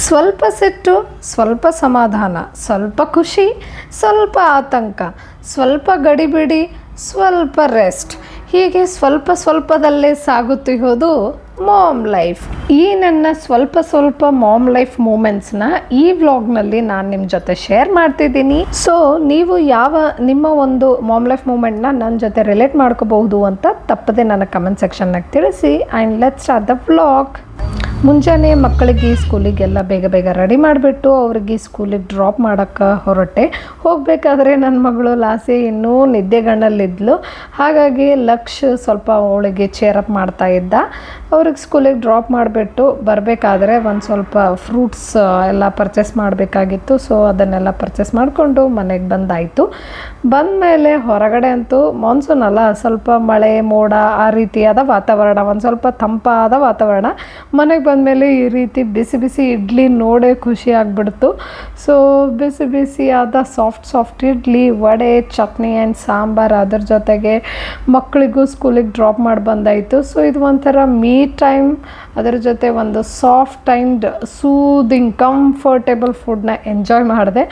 ಸ್ವಲ್ಪ ಸಿಟ್ಟು, ಸ್ವಲ್ಪ ಸಮಾಧಾನ, ಸ್ವಲ್ಪ ಖುಷಿ, ಸ್ವಲ್ಪ ಆತಂಕ, ಸ್ವಲ್ಪ ಗಡಿಬಿಡಿ, ಸ್ವಲ್ಪ ರೆಸ್ಟ್, ಹೀಗೆ ಸ್ವಲ್ಪದಲ್ಲೇ ಸಾಗುತ್ತಿರೋದು ಮಾಮ್ ಲೈಫ್. ಈ ನನ್ನ ಸ್ವಲ್ಪ ಮಾಮ್ ಲೈಫ್ ಮೂಮೆಂಟ್ಸ್ನ ಈ ವ್ಲಾಗ್ನಲ್ಲಿ ನಾನು ನಿಮ್ಮ ಜೊತೆ ಶೇರ್ ಮಾಡ್ತಿದ್ದೀನಿ. ಸೊ ನೀವು ನಿಮ್ಮ ಒಂದು ಮಾಮ್ ಲೈಫ್ ಮೂಮೆಂಟ್ನ ನನ್ನ ಜೊತೆ ರಿಲೇಟ್ ಮಾಡ್ಕೋಬಹುದು ಅಂತ ತಪ್ಪದೆ ನನ್ನ ಕಮೆಂಟ್ ಸೆಕ್ಷನ್ನಾಗ ತಿಳಿಸಿ. And let's start the vlog. ಮುಂಜಾನೆ ಮಕ್ಕಳಿಗೆ ಸ್ಕೂಲಿಗೆಲ್ಲ ಬೇಗ ರೆಡಿ ಮಾಡಿಬಿಟ್ಟು ಅವ್ರಿಗೆ ಸ್ಕೂಲಿಗೆ ಡ್ರಾಪ್ ಮಾಡೋಕ್ಕೆ ಹೊರಟೆ. ಹೋಗಬೇಕಾದ್ರೆ ನನ್ನ ಮಗಳು ಲಾಸಿ ಇನ್ನೂ ನಿದ್ದೆಗಣ್ಣಲ್ಲಿದ್ಲು. ಹಾಗಾಗಿ ಸ್ವಲ್ಪ ಅವಳಿಗೆ ಚೇರಪ್ ಮಾಡ್ತಾ ಇದ್ದ. ಅವ್ರಿಗೆ ಸ್ಕೂಲಿಗೆ ಡ್ರಾಪ್ ಮಾಡಿಬಿಟ್ಟು ಬರಬೇಕಾದ್ರೆ ಒಂದು ಸ್ವಲ್ಪ ಫ್ರೂಟ್ಸ್ ಎಲ್ಲ ಪರ್ಚೇಸ್ ಮಾಡಬೇಕಾಗಿತ್ತು. ಸೊ ಅದನ್ನೆಲ್ಲ ಪರ್ಚೇಸ್ ಮಾಡಿಕೊಂಡು ಮನೆಗೆ ಬಂದಾಯಿತು. ಬಂದಮೇಲೆ ಹೊರಗಡೆ ಅಂತೂ ಮಾನ್ಸೂನ್ ಅಲ್ಲ, ಸ್ವಲ್ಪ ಮಳೆ ಮೋಡ ಆ ರೀತಿಯಾದ ವಾತಾವರಣ, ಒಂದು ಸ್ವಲ್ಪ ತಂಪಾದ ವಾತಾವರಣ. ಮನೆಗೆ ಬಂದಮೇಲೆ ಈ ರೀತಿ ಬಿಸಿ ಇಡ್ಲಿ ನೋಡೇ ಖುಷಿ ಆಗಿಬಿಡ್ತು. ಸೊ ಬಿಸಿಯಾದ ಸಾಫ್ಟ್ ಇಡ್ಲಿ, ವಡೆ, ಚಟ್ನಿ ಆ್ಯಂಡ್ ಸಾಂಬಾರು, ಅದ್ರ ಜೊತೆಗೆ ಮಕ್ಕಳಿಗೂ ಸ್ಕೂಲಿಗೆ ಡ್ರಾಪ್ ಮಾಡಿ ಬಂದಾಯಿತು. ಸೊ ಇದು ಒಂಥರ ಮೀ ಟೈಮ್, ಅದರ ಜೊತೆ ಒಂದು ಸಾಫ್ಟ್ ಆ್ಯಂಡ್ ಸೂದಿಂಗ್ ಕಂಫರ್ಟೇಬಲ್ ಫುಡ್ನ ಎಂಜಾಯ್ ಮಾಡಿದೆ.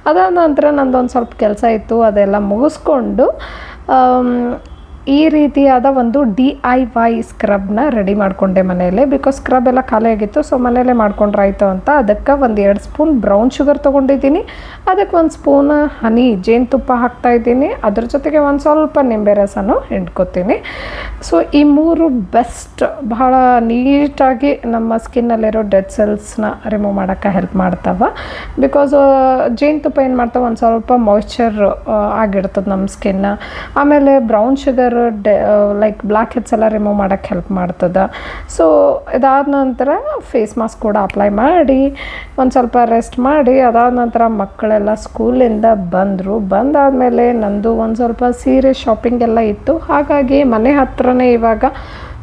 ಅದಾದ ನಂತರ ನಂದೊಂದು ಸ್ವಲ್ಪ ಕೆಲಸ ಇತ್ತು, ಅದೆಲ್ಲ ಮುಗಿಸ್ಕೊಂಡು ಈ ರೀತಿಯಾದ ಒಂದು DIY ಸ್ಕ್ರಬ್ನ ರೆಡಿ ಮಾಡಿಕೊಂಡೆ ಮನೆಯಲ್ಲೇ. ಬಿಕಾಸ್ ಸ್ಕ್ರಬ್ ಎಲ್ಲ ಖಾಲಿ ಆಗಿತ್ತು. ಸೊ ಮನೆಯಲ್ಲೇ ಮಾಡ್ಕೊಂಡ್ರಾಯ್ತು ಅಂತ ಅದಕ್ಕೆ ಒಂದು 2 ಸ್ಪೂನ್ ಬ್ರೌನ್ ಶುಗರ್ ತೊಗೊಂಡಿದ್ದೀನಿ. ಅದಕ್ಕೆ 1 ಸ್ಪೂನ್ ಹನಿ ಜೇನುತುಪ್ಪ ಹಾಕ್ತಾಯಿದ್ದೀನಿ. ಅದ್ರ ಜೊತೆಗೆ ಒಂದು ಸ್ವಲ್ಪ ನಿಂಬೆ ರಸನೂ ಹಿಂಡ್ಕೊತೀನಿ. ಸೊ ಈ 3 ಬೆಸ್ಟ್, ಬಹಳ ನೀಟಾಗಿ ನಮ್ಮ ಸ್ಕಿನ್ನಲ್ಲಿರೋ ಡೆಡ್ ಸೆಲ್ಸ್ನ ರಿಮೂವ್ ಮಾಡೋಕ್ಕೆ ಹೆಲ್ಪ್ ಮಾಡ್ತಾವೆ. ಬಿಕಾಸ್ ಜೇನುತುಪ್ಪ ಏನು ಮಾಡ್ತಾವೆ, ಒಂದು ಸ್ವಲ್ಪ ಮಾಯ್ಶ್ಚರ್ ಆಗಿರ್ತದೆ ನಮ್ಮ ಸ್ಕಿನ್ನ. ಆಮೇಲೆ brown sugar like black heads ಎಲ್ಲ ರಿಮೂವ್ ಮಾಡೋಕ್ಕೆ ಹೆಲ್ಪ್ ಮಾಡ್ತದೆ. ಸೊ ಇದಾದ ನಂತರ ಫೇಸ್ ಮಾಸ್ಕ್ ಕೂಡ ಅಪ್ಲೈ ಮಾಡಿ ಒಂದು ಸ್ವಲ್ಪ ರೆಸ್ಟ್ ಮಾಡಿ, ಅದಾದ ನಂತರ ಮಕ್ಕಳೆಲ್ಲ ಸ್ಕೂಲಿಂದ ಬಂದಾದಮೇಲೆ ನಂದು ಒಂದು ಸ್ವಲ್ಪ ಸೀರೆ ಶಾಪಿಂಗ್ ಎಲ್ಲ ಇತ್ತು. ಹಾಗಾಗಿ ಮನೆ ಹತ್ರನೇ ಇವಾಗ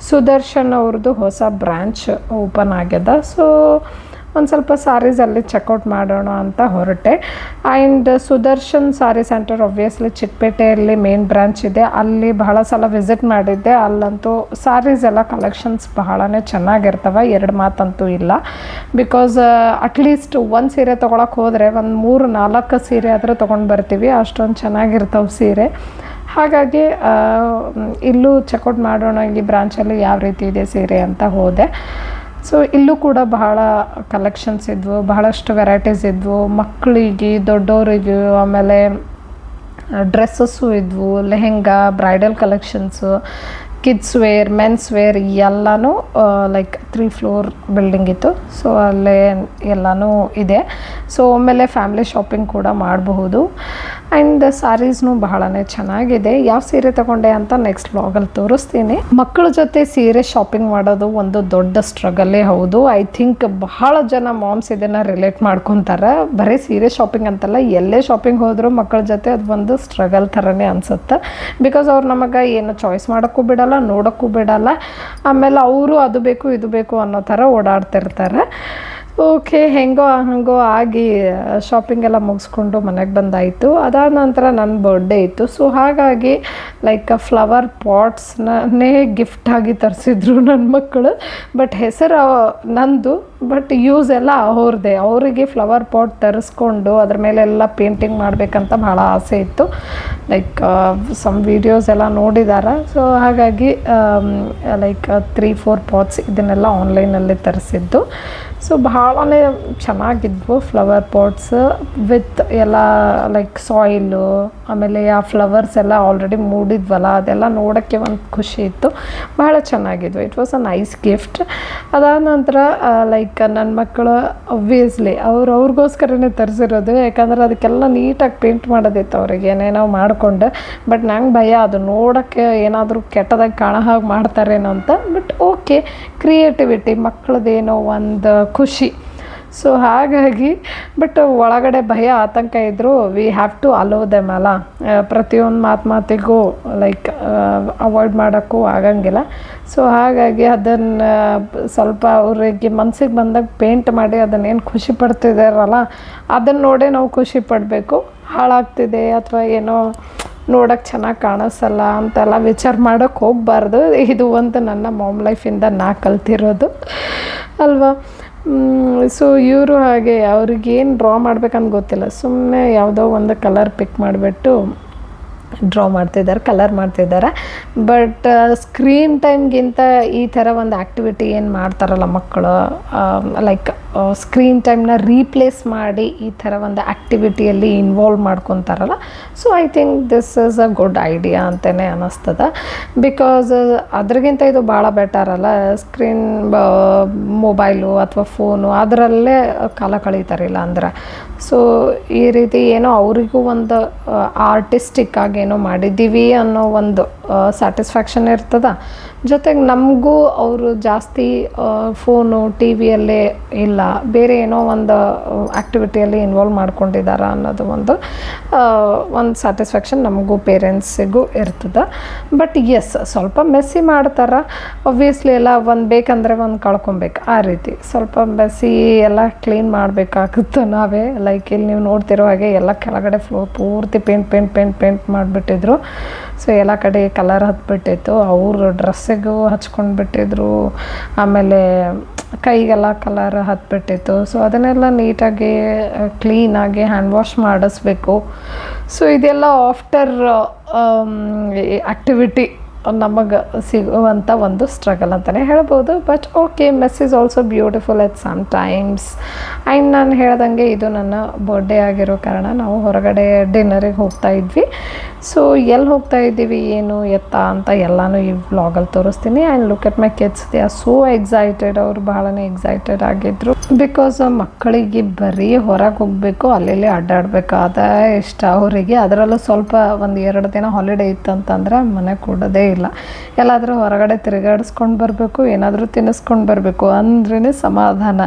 ಸುದರ್ಶನ್ ಅವ್ರದ್ದು ಹೊಸ ಬ್ರ್ಯಾಂಚ್ ಓಪನ್ ಆಗ್ಯದ. ಸೊ ಒಂದು ಸ್ವಲ್ಪ ಸ್ಯಾರೀಸಲ್ಲಿ ಚೆಕ್ಔಟ್ ಮಾಡೋಣ ಅಂತ ಹೊರಟೆ. And Sudarshan sari centre obviously ಚಿಕ್ಕಪೇಟೆಯಲ್ಲಿ ಮೇನ್ ಬ್ರಾಂಚ್ ಇದೆ. ಅಲ್ಲಿ ಬಹಳ ಸಲ ವಿಸಿಟ್ ಮಾಡಿದ್ದೆ. ಅಲ್ಲಂತೂ ಸ್ಯಾರೀಸ್ ಎಲ್ಲ ಕಲೆಕ್ಷನ್ಸ್ ಬಹಳನೇ ಚೆನ್ನಾಗಿರ್ತವೆ, 2 ಮಾತಂತೂ ಇಲ್ಲ. ಬಿಕಾಸ್ ಅಟ್ಲೀಸ್ಟ್ ಒಂದು ಸೀರೆ ತೊಗೊಳಕ್ಕೆ ಹೋದರೆ ಒಂದು 3-4 ಸೀರೆ ಆದರೂ ತೊಗೊಂಡು ಬರ್ತೀವಿ, ಅಷ್ಟೊಂದು ಚೆನ್ನಾಗಿರ್ತವೆ ಸೀರೆ. ಹಾಗಾಗಿ ಇಲ್ಲೂ ಚೆಕ್ಔಟ್ ಮಾಡೋಣ ಈ ಬ್ರಾಂಚಲ್ಲಿ ಯಾವ ರೀತಿ ಇದೆ ಸೀರೆ ಅಂತ ಹೋದೆ. ಸೊ ಇಲ್ಲೂ ಕೂಡ ಬಹಳ ಕಲೆಕ್ಷನ್ಸ್ ಇದ್ವು, ಬಹಳಷ್ಟು ವೆರೈಟೀಸ್ ಇದ್ವು, ಮಕ್ಕಳಿಗೆ ದೊಡ್ಡವರಿಗೆ. ಆಮೇಲೆ ಡ್ರೆಸ್ಸಸ್ಸು ಇದ್ವು, lehenga, bridal collections, kids wear, men's wear ಎಲ್ಲನೂ ಲೈಕ್ 3 ಫ್ಲೋರ್ ಬಿಲ್ಡಿಂಗ್ ಇತ್ತು. ಸೊ ಅಲ್ಲೇ ಎಲ್ಲನೂ ಇದೆ. ಸೊ ಆಮೇಲೆ ಫ್ಯಾಮಿಲಿ ಶಾಪಿಂಗ್ ಕೂಡ ಮಾಡಬಹುದು. ಆ್ಯಂಡ್ ಸ್ಯಾರೀಸ್ನೂ ಬಹಳನೇ ಚೆನ್ನಾಗಿದೆ. ಯಾವ ಸೀರೆ ತೊಗೊಂಡೆ ಅಂತ ನೆಕ್ಸ್ಟ್ ವ್ಲಾಗಲ್ಲಿ ತೋರಿಸ್ತೀನಿ. ಮಕ್ಕಳ ಜೊತೆ ಸೀರೆ ಶಾಪಿಂಗ್ ಮಾಡೋದು ಒಂದು ದೊಡ್ಡ ಸ್ಟ್ರಗಲ್ಲೇ ಹೌದು. ಐ ಥಿಂಕ್ ಬಹಳ ಜನ ಮಾಮ್ಸ್ ಇದನ್ನು ರಿಲೇಟ್ ಮಾಡ್ಕೊತಾರೆ. ಬರೀ ಸೀರೆ ಶಾಪಿಂಗ್ ಅಂತಲ್ಲ, ಎಲ್ಲೇ ಶಾಪಿಂಗ್ ಹೋದರೂ ಮಕ್ಕಳ ಜೊತೆ ಅದು ಒಂದು ಸ್ಟ್ರಗಲ್ ಥರನೇ ಅನಿಸುತ್ತೆ. ಬಿಕಾಸ್ ಅವ್ರು ನಮಗೆ ಏನು ಚಾಯ್ಸ್ ಮಾಡೋಕ್ಕೂ ಬಿಡಲ್ಲ, ನೋಡೋಕ್ಕೂ ಬಿಡಲ್ಲ. ಆಮೇಲೆ ಅವರು ಅದು ಬೇಕು ಇದು ಬೇಕು ಅನ್ನೋ ಥರ ಓಡಾಡ್ತಿರ್ತಾರೆ. ಓಕೆ, ಹಂಗೋ ಆಗಿ ಶಾಪಿಂಗ್ ಎಲ್ಲ ಮುಗಿಸ್ಕೊಂಡು ಮನೆಗೆ ಬಂದಾಯಿತು. ಅದಾದ ನಂತರ ನನ್ನ ಬರ್ಡೇ ಇತ್ತು. ಸೊ ಹಾಗಾಗಿ ಲೈಕ್ ಫ್ಲವರ್ ಪಾಟ್ಸ್ನೇ ಗಿಫ್ಟಾಗಿ ತರಿಸಿದ್ರು ನನ್ನ ಮಕ್ಕಳು. ಬಟ್ ಹೆಸರು ನಂದು, ಬಟ್ ಯೂಸ್ ಎಲ್ಲ ಅವ್ರದ್ದೇ. ಅವರಿಗೆ ಫ್ಲವರ್ ಪಾಟ್ ತರಿಸ್ಕೊಂಡು ಅದ್ರ ಮೇಲೆಲ್ಲ ಪೇಂಟಿಂಗ್ ಮಾಡಬೇಕಂತ ಭಾಳ ಆಸೆ ಇತ್ತು. ಲೈಕ್ ಸಮ್ ವೀಡಿಯೋಸ್ ಎಲ್ಲ ನೋಡಿದ್ದಾರೆ. ಸೊ ಹಾಗಾಗಿ ಲೈಕ್ 3-4 ಪಾಟ್ಸ್ ಇದನ್ನೆಲ್ಲ ಆನ್ಲೈನಲ್ಲಿ ತರಿಸಿದ್ದು. ಸೊ ಭಾಳನೇ ಚೆನ್ನಾಗಿದ್ವು ಫ್ಲವರ್ ಪಾಟ್ಸ್ ವಿತ್ ಎಲ್ಲ ಲೈಕ್ ಸಾಯಿಲು. ಆಮೇಲೆ ಆ ಫ್ಲವರ್ಸ್ ಎಲ್ಲ ಆಲ್ರೆಡಿ ಮೂಡಿದ್ವಲ್ಲ, ಅದೆಲ್ಲ ನೋಡೋಕ್ಕೆ ಒಂದು ಖುಷಿ ಇತ್ತು. ಭಾಳ ಚೆನ್ನಾಗಿದ್ವು. It was a nice gift. ಅದಾದ ನಂತರ ಲೈಕ್ ನನ್ನ ಮಕ್ಕಳು ಒಬ್ವಿಯಸ್ಲಿ ಅವ್ರಿಗೋಸ್ಕರನೇ ತರಿಸಿರೋದು. ಯಾಕಂದ್ರೆ ಅದಕ್ಕೆಲ್ಲ ನೀಟಾಗಿ ಪೇಂಟ್ ಮಾಡೋದಿತ್ತು ಅವ್ರಿಗೆ, ಏನೇನೋ ಮಾಡಿಕೊಂಡು. ಬಟ್ ನಂಗೆ ಭಯ, ಅದು ನೋಡೋಕ್ಕೆ ಏನಾದರೂ ಕೆಟ್ಟದಾಗಿ ಕಾಣೋ ಹಾಗೆ ಮಾಡ್ತಾರೇನೋ ಅಂತ. ಬಟ್ ಓಕೆ, ಕ್ರಿಯೇಟಿವಿಟಿ, ಮಕ್ಕಳದೇನೋ ಒಂದು ಖುಷಿ. ಸೊ ಹಾಗಾಗಿ ಬಟ್ ಒಳಗಡೆ ಭಯ ಆತಂಕ ಇದ್ದರೂ we have to allow them ಅಲ್ಲ. ಪ್ರತಿಯೊಂದು ಮಾತಿಗೂ ಲೈಕ್ ಅವಾಯ್ಡ್ ಮಾಡೋಕ್ಕೂ ಆಗಂಗಿಲ್ಲ. ಸೊ ಹಾಗಾಗಿ ಅದನ್ನು ಸ್ವಲ್ಪ ಅವರಿಗೆ ಮನಸ್ಸಿಗೆ ಬಂದಾಗ ಪೇಂಟ್ ಮಾಡಿ ಅದನ್ನೇನು ಖುಷಿ ಪಡ್ತಿದ್ದಾರಲ್ಲ ಅದನ್ನು ನೋಡೇ ನಾವು ಖುಷಿ ಪಡಬೇಕು. ಹಾಳಾಗ್ತಿದೆ ಅಥವಾ ಏನೋ ನೋಡೋಕ್ಕೆ ಚೆನ್ನಾಗಿ ಕಾಣಿಸಲ್ಲ ಅಂತೆಲ್ಲ ವಿಚಾರ ಮಾಡೋಕ್ಕೆ ಹೋಗಬಾರ್ದು. ಇದು ಒಂದು ನನ್ನ ಮಾಮ್ ಲೈಫಿಂದ ನಾ ಕಲ್ತಿರೋದು ಅಲ್ವಾ. ಸೊ ಇವರು ಹಾಗೆ ಅವ್ರಿಗೇನು ಡ್ರಾ ಮಾಡ್ಬೇಕಂತ ಗೊತ್ತಿಲ್ಲ, ಸುಮ್ಮನೆ ಯಾವುದೋ ಒಂದು ಕಲರ್ ಪಿಕ್ ಮಾಡಿಬಿಟ್ಟು ಡ್ರಾ ಮಾಡ್ತಿದ್ದಾರೆ, ಕಲರ್ ಮಾಡ್ತಿದ್ದಾರೆ. ಬಟ್ ಸ್ಕ್ರೀನ್ ಟೈಮ್ಗಿಂತ ಈ ಥರ ಒಂದು ಆ್ಯಕ್ಟಿವಿಟಿ ಏನು ಮಾಡ್ತಾರಲ್ಲ ಮಕ್ಕಳು, ಲೈಕ್ ಸ್ಕ್ರೀನ್ ಟೈಮ್ನ ರೀಪ್ಲೇಸ್ ಮಾಡಿ ಈ ಥರ ಒಂದು ಆ್ಯಕ್ಟಿವಿಟಿಯಲ್ಲಿ ಇನ್ವಾಲ್ವ್ ಮಾಡ್ಕೊತಾರಲ್ಲ, so I think this is a good idea ಅಂತಲೇ ಅನ್ನಿಸ್ತದೆ. ಬಿಕಾಸ್ ಅದ್ರಿಗಿಂತ ಇದು ಭಾಳ ಬೆಟರ್ ಅಲ್ಲ, ಸ್ಕ್ರೀನ್ ಮೊಬೈಲು ಅಥವಾ ಫೋನು ಅದರಲ್ಲೇ ಕಾಲ ಕಳೀತಾರಿಲ್ಲ ಅಂದ್ರೆ. ಸೊ ಈ ರೀತಿ ಏನೋ ಅವರಿಗೂ ಒಂದು ಆರ್ಟಿಸ್ಟಿಕ್ ಆಗಿ ಏನೋ ಮಾಡಿದ್ದೀವಿ ಅನ್ನೋ ಒಂದು ಸ್ಯಾಟಿಸ್ಫ್ಯಾಕ್ಷನ್ ಇರ್ತದೆ. ಜೊತೆಗೆ ನಮಗೂ ಅವರು ಜಾಸ್ತಿ ಫೋನು ಟಿ ವಿಯಲ್ಲೇ ಇಲ್ಲ, ಬೇರೆ ಏನೋ ಒಂದು ಆ್ಯಕ್ಟಿವಿಟಿಯಲ್ಲಿ ಇನ್ವಾಲ್ವ್ ಮಾಡ್ಕೊಂಡಿದ್ದಾರೆ ಅನ್ನೋದು ಒಂದು ಸ್ಯಾಟಿಸ್ಫ್ಯಾಕ್ಷನ್ ನಮಗೂ ಪೇರೆಂಟ್ಸಿಗೂ ಇರ್ತದೆ. ಬಟ್ ಎಸ್, ಸ್ವಲ್ಪ ಮೆಸ್ಸಿ ಮಾಡ್ತಾರೆ ಒಬ್ವಿಯಸ್ಲಿ, ಎಲ್ಲ ಒಂದು ಬೇಕಂದರೆ ಒಂದು ಕಳ್ಕೊಬೇಕು, ಆ ರೀತಿ ಸ್ವಲ್ಪ ಮೆಸ್ಸಿ ಎಲ್ಲ ಕ್ಲೀನ್ ಮಾಡಬೇಕಾಗುತ್ತೆ ನಾವೇ. ಲೈಕ್ ಇಲ್ಲಿ ನೀವು ನೋಡ್ತಿರೋ ಹಾಗೆ ಎಲ್ಲ ಕೆಳಗಡೆ ಫ್ಲೋರ್ ಪೂರ್ತಿ ಪೇಂಟ್ ಮಾಡಿಬಿಟ್ಟಿದ್ರು. ಸೊ ಎಲ್ಲ ಕಡೆ ಕಲರ್ ಹತ್ಬಿಟ್ಟಿತ್ತು, ಅವರು ಡ್ರೆಸ್ಸಿಗೂ ಹಚ್ಕೊಂಡು ಬಿಟ್ಟಿದ್ರು, ಆಮೇಲೆ ಕೈಗೆಲ್ಲ ಕಲರ್ ಹತ್ಬಿಟ್ಟಿತ್ತು. ಸೊ ಅದನ್ನೆಲ್ಲ ನೀಟಾಗಿ ಕ್ಲೀನಾಗಿ ಹ್ಯಾಂಡ್ ವಾಶ್ ಮಾಡಿಸ್ಬೇಕು. ಸೊ ಇದೆಲ್ಲ ಆಫ್ಟರ್ ಆ್ಯಕ್ಟಿವಿಟಿ ನಮಗೆ ಸಿಗುವಂಥ ಒಂದು ಸ್ಟ್ರಗಲ್ ಅಂತಲೇ ಹೇಳ್ಬೋದು. But okay, mess is also beautiful at sometimes. And ನಾನು ಹೇಳ್ದಂಗೆ ಇದು ನನ್ನ ಬರ್ಡೇ ಆಗಿರೋ ಕಾರಣ ನಾವು ಹೊರಗಡೆ ಡಿನ್ನರಿಗೆ ಹೋಗ್ತಾ ಇದ್ವಿ. ಸೊ ಎಲ್ಲಿ ಹೋಗ್ತಾ ಇದ್ದೀವಿ, ಏನು ಎತ್ತ ಅಂತ ಎಲ್ಲನೂ ಈ ವ್ಲಾಗಲ್ಲಿ ತೋರಿಸ್ತೀನಿ. And look at my kids, they are so excited. ಅವರು ಬಹಳನೇ ಎಕ್ಸೈಟೆಡ್ ಆಗಿದ್ದರು. ಬಿಕಾಸ್ ಮಕ್ಕಳಿಗೆ ಬರೀ ಹೊರಗೆ ಹೋಗಬೇಕು, ಅಲ್ಲೆಲ್ಲಿ ಅಡ್ಡಾಡಬೇಕು ಅದೇ ಇಷ್ಟ ಅವರಿಗೆ. ಅದರಲ್ಲೂ ಸ್ವಲ್ಪ ಒಂದು 2 ದಿನ ಹಾಲಿಡೇ ಇತ್ತಂತಂದ್ರೆ ಮನೆ ಕೊಡೋದೇ ಇಲ್ಲ. ಎಲ್ಲಾದರೂ ಹೊರಗಡೆ ತಿರುಗಾಡಿಸ್ಕೊಂಡು ಬರಬೇಕು, ಏನಾದರೂ ತಿನ್ನಿಸ್ಕೊಂಡು ಬರಬೇಕು ಅಂದ್ರೇ ಸಮಾಧಾನ.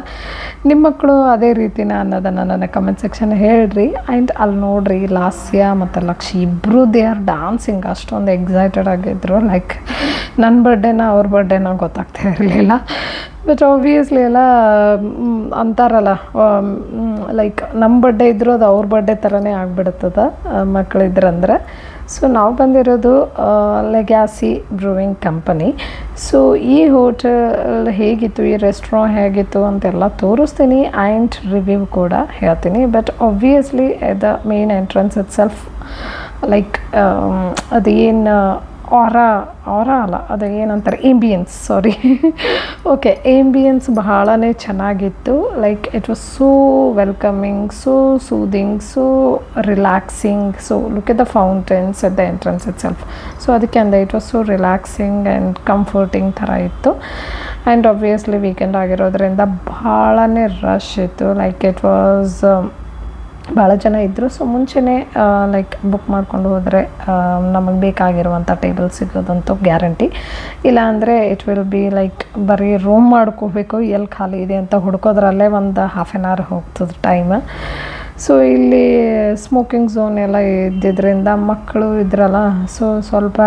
ನಿಮ್ಮ ಮಕ್ಕಳು ಅದೇ ರೀತಿನ ಅನ್ನೋದನ್ನು ನನ್ನ ಕಮೆಂಟ್ ಸೆಕ್ಷನ್ ಹೇಳ್ರಿ. ಆ್ಯಂಡ್ ಅಲ್ಲಿ ನೋಡ್ರಿ, ಲಾಸ್ಯ ಮತ್ತು ಲಕ್ಷಿ ಇಬ್ಬರು ದೇ ಆರ್ ಡಾನ್ಸಿಂಗ್, ಅಷ್ಟೊಂದು ಎಕ್ಸೈಟೆಡ್ ಆಗಿದ್ದರು. ಲೈಕ್ ನನ್ನ ಬರ್ಡೇನ ಅವ್ರ ಬರ್ಡೇನ ಗೊತ್ತಾಗ್ತಾ ಇರಲಿಲ್ಲ. ಬಟ್ ಆಬ್ವಿಯಸ್ಲಿ ಎಲ್ಲ ಅಂತಾರಲ್ಲ, ಲೈಕ್ ನಮ್ಮ ಬರ್ಡೇ ಇದ್ದರೂ ಅದು ಅವ್ರ ಬರ್ಡೇ ಥರನೇ ಆಗಿಬಿಡ್ತದೆ ಮಕ್ಕಳಿದ್ರಂದ್ರೆ. ಸೊ ನಾವು ಬಂದಿರೋದು ಲೆಗ್ಯಾಸಿ ಬ್ರೂವಿಂಗ್ ಕಂಪನಿ. ಸೊ ಈ ಹೋಟೆಲ್ ಹೇಗಿತ್ತು, ಈ ರೆಸ್ಟೋರೆಂಟ್ ಹೇಗಿತ್ತು ಅಂತೆಲ್ಲ ತೋರಿಸ್ತೀನಿ ಆ್ಯಂಡ್ ರಿವ್ಯೂ ಕೂಡ ಹೇಳ್ತೀನಿ. But obviously the main entrance it self, like ಅದೇನು ಆರಾ ಅಲ್ಲ, ಅದು ಏನಂತಾರೆ, ಆಂಬಿಯನ್ಸ್, ಸಾರಿ ಓಕೆ, ಆಂಬಿಯನ್ಸ್ ಬಹಳನೇ ಚೆನ್ನಾಗಿತ್ತು. Like it was so welcoming, so soothing, so relaxing. So look at the fountains at the entrance itself. So ಅದಕ್ಕೆ ಅಂದೆ it was so relaxing and comforting ಥರ ಇತ್ತು. ಆ್ಯಂಡ್ ಆಬ್ವಿಯಸ್ಲಿ ವೀಕೆಂಡ್ ಆಗಿರೋದ್ರಿಂದ ಭಾಳನೇ rush ಇತ್ತು. Like it was ಭಾಳ ಜನ ಇದ್ದರು. ಸೊ ಮುಂಚೆನೇ ಲೈಕ್ ಬುಕ್ ಮಾಡ್ಕೊಂಡು ಹೋದರೆ ನಮಗೆ ಬೇಕಾಗಿರುವಂಥ ಟೇಬಲ್ ಸಿಗೋದಂತೂ ಗ್ಯಾರಂಟಿ. ಇಲ್ಲಾಂದರೆ ಇಟ್ ವಿಲ್ ಬಿ ಲೈಕ್ ಬರೀ ರೂಮ್ ಮಾಡ್ಕೋಬೇಕು, ಎಲ್ಲಿ ಖಾಲಿ ಇದೆ ಅಂತ ಹುಡ್ಕೋದ್ರಲ್ಲೇ ಒಂದು ಹಾಫ್ ಆನ್ ಅವರ್ ಹೋಗ್ತದೆ ಟೈಮ್. ಸೊ ಇಲ್ಲಿ ಸ್ಮೋಕಿಂಗ್ ಝೋನ್ ಎಲ್ಲ ಇದ್ದಿದ್ದರಿಂದ ಮಕ್ಕಳು ಇದ್ರಲ್ಲ, ಸೊ ಸ್ವಲ್ಪ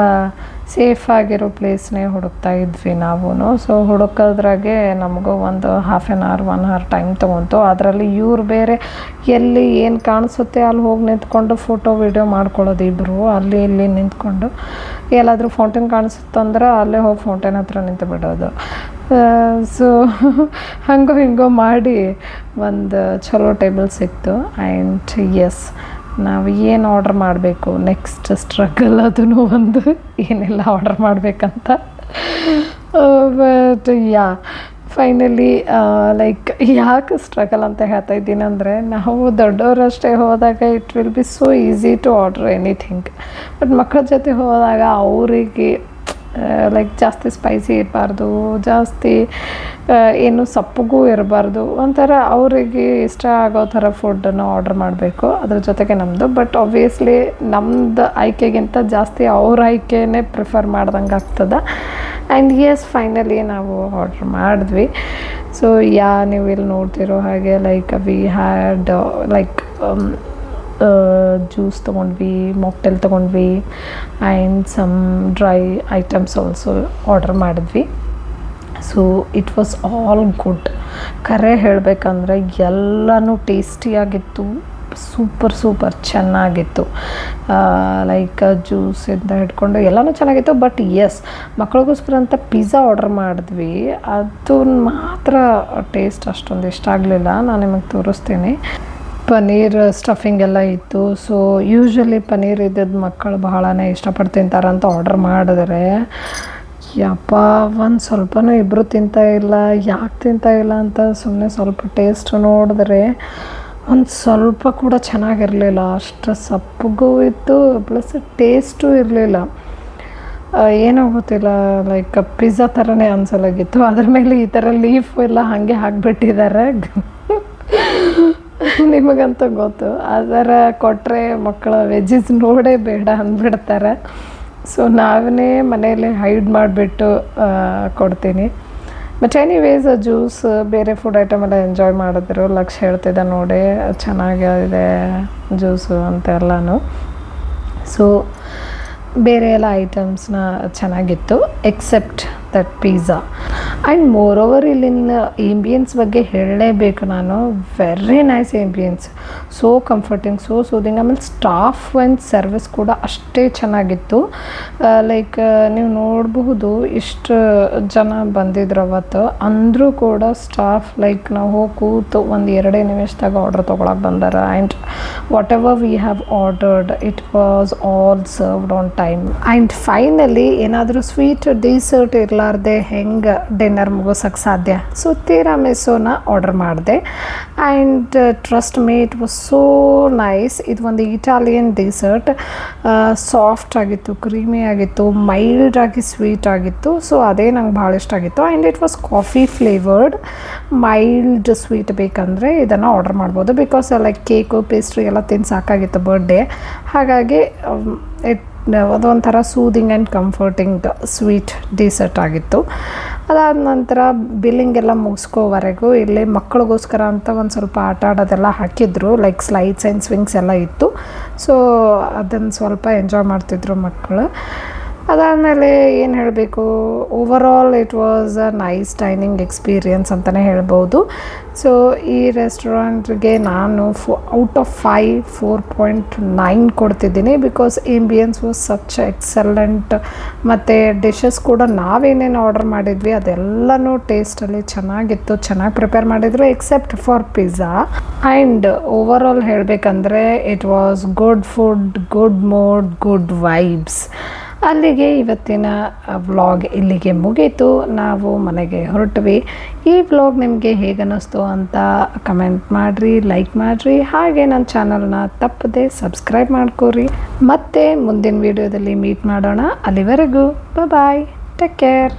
ಸೇಫ್ ಆಗಿರೋ ಪ್ಲೇಸ್ನೇ ಹುಡುಕ್ತಾ ಇದ್ವಿ ನಾವು. ಸೊ ಹುಡುಕೋದ್ರಾಗೆ ನಮಗೂ ಒಂದು half an hour 1 hour time ತೊಗೊಂತು. ಅದರಲ್ಲಿ ಇವ್ರು ಬೇರೆ ಎಲ್ಲಿ ಏನು ಕಾಣಿಸುತ್ತೆ ಅಲ್ಲಿ ಹೋಗಿ ನಿಂತ್ಕೊಂಡು ಫೋಟೋ ವಿಡಿಯೋ ಮಾಡ್ಕೊಳ್ಳೋದು ಇಬ್ಬರು. ಅಲ್ಲಿ ಇಲ್ಲಿ ನಿಂತ್ಕೊಂಡು ಎಲ್ಲಾದರೂ ಫೌಂಟೇನ್ ಕಾಣಿಸುತ್ತಂದ್ರೆ ಅಲ್ಲೇ ಹೋಗಿ ಫೌಂಟೇನ್ ಹತ್ರ ನಿಂತು ಬಿಡೋದು. ಸೊ ಹಂಗೋ ಹಿಂಗೋ ಮಾಡಿ ಒಂದು ಚಲೋ ಟೇಬಲ್ ಸಿಕ್ತು. ಆ್ಯಂಡ್ ಎಸ್, ನಾವು ಏನು ಆರ್ಡ್ರ್ ಮಾಡಬೇಕು ನೆಕ್ಸ್ಟ್ ಸ್ಟ್ರಗಲ್, ಅದೂ ಒಂದು ಏನೆಲ್ಲ ಆರ್ಡ್ರ್ ಮಾಡಬೇಕಂತ. ಬಟ್ ಯಾ ಫೈನಲಿ ಲೈಕ್ ಯಾಕೆ ಸ್ಟ್ರಗಲ್ ಅಂತ ಹೇಳ್ತಾ ಇದ್ದೀನಿ ಅಂದರೆ, ನಾವು ದೊಡ್ಡವರಷ್ಟೇ ಹೋದಾಗ it will be so easy to order anything. But ಮಕ್ಕಳ ಜೊತೆ ಹೋದಾಗ ಅವರಿಗೆ ಲೈಕ್ ಜಾಸ್ತಿ ಸ್ಪೈಸಿ ಇರಬಾರ್ದು, ಜಾಸ್ತಿ ಏನು ಸಪ್ಪಗೂ ಇರಬಾರ್ದು, ಒಂಥರ ಅವರಿಗೆ ಇಷ್ಟ ಆಗೋ ಥರ ಫುಡ್ಡನ್ನು ಆರ್ಡ್ರ್ ಮಾಡಬೇಕು. ಅದ್ರ ಜೊತೆಗೆ ನಮ್ಮದು, ಬಟ್ ಆಬ್ವಿಯಸ್ಲಿ ನಮ್ಮದು ಆಯ್ಕೆಗಿಂತ ಜಾಸ್ತಿ ಅವ್ರ ಆಯ್ಕೆನೇ ಪ್ರಿಫರ್ ಮಾಡ್ದಂಗೆ ಆಗ್ತದೆ. ಆ್ಯಂಡ್ ಎಸ್, ಫೈನಲಿ ನಾವು ಆರ್ಡ್ರ್ ಮಾಡಿದ್ವಿ. ಸೊ ನೀವು ಇಲ್ಲಿ ನೋಡ್ತಿರೋ ಹಾಗೆ like we had like juice ತೊಗೊಂಡ್ವಿ, ಮಾಕ್ಟೇಲ್ ತೊಗೊಂಡ್ವಿ, and some dry items also order ಮಾಡಿದ್ವಿ. So it was all good. ಕರೆ ಹೇಳಬೇಕಂದ್ರೆ ಎಲ್ಲನೂ ಟೇಸ್ಟಿಯಾಗಿತ್ತು, ಸೂಪರ್ ಚೆನ್ನಾಗಿತ್ತು. ಲೈಕ್ ಜ್ಯೂಸಿಂದ ಹಿಡ್ಕೊಂಡು ಎಲ್ಲನೂ ಚೆನ್ನಾಗಿತ್ತು. ಬಟ್ ಎಸ್, ಮಕ್ಕಳಿಗೋಸ್ಕರ ಅಂತ ಪಿಜ್ಜಾ ಆರ್ಡರ್ ಮಾಡಿದ್ವಿ. ಅದು ಮಾತ್ರ ಟೇಸ್ಟ್ ಅಷ್ಟೊಂದು ಇಷ್ಟ ಆಗಲಿಲ್ಲ. ನಾನು ನಿಮಗೆ ತೋರಿಸ್ತೀನಿ. ಪನ್ನೀರ್ ಸ್ಟಫಿಂಗ್ ಎಲ್ಲ ಇತ್ತು. ಸೊ ಯೂಶ್ವಲಿ ಪನ್ನೀರ್ ಇದ್ದದ್ದು ಮಕ್ಕಳು ಬಹಳನೇ ಇಷ್ಟಪಟ್ಟು ತಿಂತಾರಂತ ಆರ್ಡರ್ ಮಾಡಿದ್ರೆ, ಯಪ್ಪ ಒಂದು ಸ್ವಲ್ಪನೂ ಇಬ್ಬರು ತಿಂತಾಯಿಲ್ಲ. ಯಾಕೆ ತಿಂತಾಯಿಲ್ಲ ಅಂತ ಸುಮ್ಮನೆ ಸ್ವಲ್ಪ ಟೇಸ್ಟ್ ನೋಡಿದ್ರೆ ಒಂದು ಸ್ವಲ್ಪ ಕೂಡ ಚೆನ್ನಾಗಿರಲಿಲ್ಲ. ಅಷ್ಟು ಸಪ್ಪಗೂ ಇತ್ತು, ಪ್ಲಸ್ ಟೇಸ್ಟು ಇರಲಿಲ್ಲ. ಏನೋ ಗೊತ್ತಿಲ್ಲ, ಲೈಕ್ ಪಿಜ್ಜಾ ಥರನೇ ಅನ್ಸಲಾಗಿತ್ತು. ಅದ್ರ ಮೇಲೆ ಈ ಥರ ಲೀಫ್ ಎಲ್ಲ ಹಾಗೆ ಹಾಕಿಬಿಟ್ಟಿದ್ದಾರೆ. ನಿಮಗಂತೂ ಗೊತ್ತು, ಆ ಥರ ಕೊಟ್ಟರೆ ಮಕ್ಕಳ ವೆಜ್ಜಿಸ್ ನೋಡೇ ಬೇಡ ಅಂದ್ಬಿಡ್ತಾರೆ. ಸೊ ನಾವೇ ಮನೆಯಲ್ಲೇ ಹೈಡ್ ಮಾಡಿಬಿಟ್ಟು ಕೊಡ್ತೀನಿ. ಬಟ್ ಎನಿವೇಸ್, ಜ್ಯೂಸ್ ಬೇರೆ ಫುಡ್ ಐಟಮ್ ಎಲ್ಲ ಎಂಜಾಯ್ ಮಾಡಿದ್ರು. ಲಕ್ಷ ಹೇಳ್ತಿದ್ದ ನೋಡಿ ಚೆನ್ನಾಗಿದೆ ಜ್ಯೂಸು ಅಂತೆಲ್ಲನೂ. ಸೊ ಬೇರೆ ಎಲ್ಲ ಐಟಮ್ಸ್ನ ಚೆನ್ನಾಗಿತ್ತು except that pizza. And moreover ಇಲ್ಲಿನ ಆಂಬಿಯನ್ಸ್ ಬಗ್ಗೆ ಹೇಳಲೇಬೇಕು ನಾನು. Very nice ambience, so comforting, so soothing. ಆಮೇಲೆ ಸ್ಟಾಫ್ ಆ್ಯಂಡ್ ಸರ್ವಿಸ್ ಕೂಡ ಅಷ್ಟೇ ಚೆನ್ನಾಗಿತ್ತು. ಲೈಕ್ ನೀವು ನೋಡಬಹುದು ಇಷ್ಟು ಜನ ಬಂದಿದ್ರು ಅವತ್ತು, ಅಂದರೂ ಕೂಡ ಸ್ಟಾಫ್ ಲೈಕ್ ನಾವು ಹೋಗಿ ಕೂತು ಒಂದು 2 ನಿಮಿಷದಾಗ ಆರ್ಡ್ರ್ ತೊಗೊಳಕ್ಕೆ ಬಂದಾರ. And what ever we have ordered it was all served on time. And finally ಏನಾದರೂ ಸ್ವೀಟ್ ಡಿಸರ್ಟ್ ಇರಲಾರ್ದೆ ಹೆಂಗೆ ಡಿನ್ನರ್ ಮುಗಿಸೋಕ್ಕೆ ಸಾಧ್ಯ? ಸೊ ತೀರಾಮಿಸೋನ ಆರ್ಡರ್ ಮಾಡಿದೆ. And trust me, it was so nice. ಇದು ಒಂದು ಇಟಾಲಿಯನ್ ಡಿಸರ್ಟ್. ಸಾಫ್ಟ್ ಆಗಿತ್ತು, ಕ್ರೀಮಿ ಆಗಿತ್ತು, ಮೈಲ್ಡ್ ಆಗಿ ಸ್ವೀಟ್ ಆಗಿತ್ತು. ಸೊ ಅದೇ ನಂಗೆ ಭಾಳ ಇಷ್ಟ ಆಗಿತ್ತು. And it was coffee flavoured. Mild sweet ಬೇಕಂದರೆ ಇದನ್ನು ಆರ್ಡರ್ ಮಾಡ್ಬೋದು. ಬಿಕಾಸ್ ಲೈಕ್ ಕೇಕು ಪೇಸ್ಟ್ರಿ ಎಲ್ಲ ತಿಂದು ಸಾಕಾಗಿತ್ತು ಬರ್ಡೇ. ಹಾಗಾಗಿ ಅದೊಂಥರ soothing and comforting sweet desert ಆಗಿತ್ತು. ಅದಾದ ನಂತರ ಬಿಲ್ಲಿಂಗ್ ಎಲ್ಲ ಮುಗಿಸ್ಕೋವರೆಗೂ ಇಲ್ಲಿ ಮಕ್ಕಳಿಗೋಸ್ಕರ ಅಂತ ಒಂದು ಸ್ವಲ್ಪ ಆಟ ಆಡೋದೆಲ್ಲ ಹಾಕಿದ್ರು. ಲೈಕ್ ಸ್ಲೈಡ್ಸ್ ಆ್ಯಂಡ್ ಸ್ವಿಂಗ್ಸ್ ಎಲ್ಲ ಇತ್ತು. ಸೊ ಅದನ್ನು ಸ್ವಲ್ಪ ಎಂಜಾಯ್ ಮಾಡ್ತಿದ್ರು ಮಕ್ಕಳು. ಅದಾದಮೇಲೆ ಏನು ಹೇಳಬೇಕು, overall it was a nice dining experience ಅಂತಲೇ ಹೇಳ್ಬೋದು. ಸೊ ಈ ರೆಸ್ಟೋರೆಂಟ್ಗೆ ನಾನು ಔಟ್ ಆಫ್ 5 4.9 ಕೊಡ್ತಿದ್ದೀನಿ. Because ambience was such excellent. ಮತ್ತು ಡಿಶಸ್ ಕೂಡ ನಾವೇನೇನು ಆರ್ಡರ್ ಮಾಡಿದ್ವಿ ಅದೆಲ್ಲನೂ ಟೇಸ್ಟಲ್ಲಿ ಚೆನ್ನಾಗಿತ್ತು, ಚೆನ್ನಾಗಿ ಪ್ರಿಪೇರ್ ಮಾಡಿದ್ರು except for pizza. And overall ಹೇಳಬೇಕಂದ್ರೆ it was good food, good mood, good vibes. ಅಲ್ಲಿಗೆ ಇವತ್ತಿನ ವ್ಲಾಗ್ ಇಲ್ಲಿಗೆ ಮುಗೀತು. ನಾವು ಮನೆಗೆ ಹೊರಟ್ವಿ. ಈ ವ್ಲಾಗ್ ನಿಮಗೆ ಹೇಗೆ ಅನ್ನಿಸ್ತು ಅಂತ ಕಮೆಂಟ್ ಮಾಡಿರಿ, ಲೈಕ್ ಮಾಡಿರಿ. ಹಾಗೆ ನನ್ನ ಚಾನಲ್ನ ತಪ್ಪದೆ ಸಬ್ಸ್ಕ್ರೈಬ್ ಮಾಡ್ಕೋರಿ. ಮತ್ತೆ ಮುಂದಿನ ವೀಡಿಯೋದಲ್ಲಿ ಮೀಟ್ ಮಾಡೋಣ. ಅಲ್ಲಿವರೆಗೂ ಬಾಯ್, ಟೇಕ್ ಕೇರ್.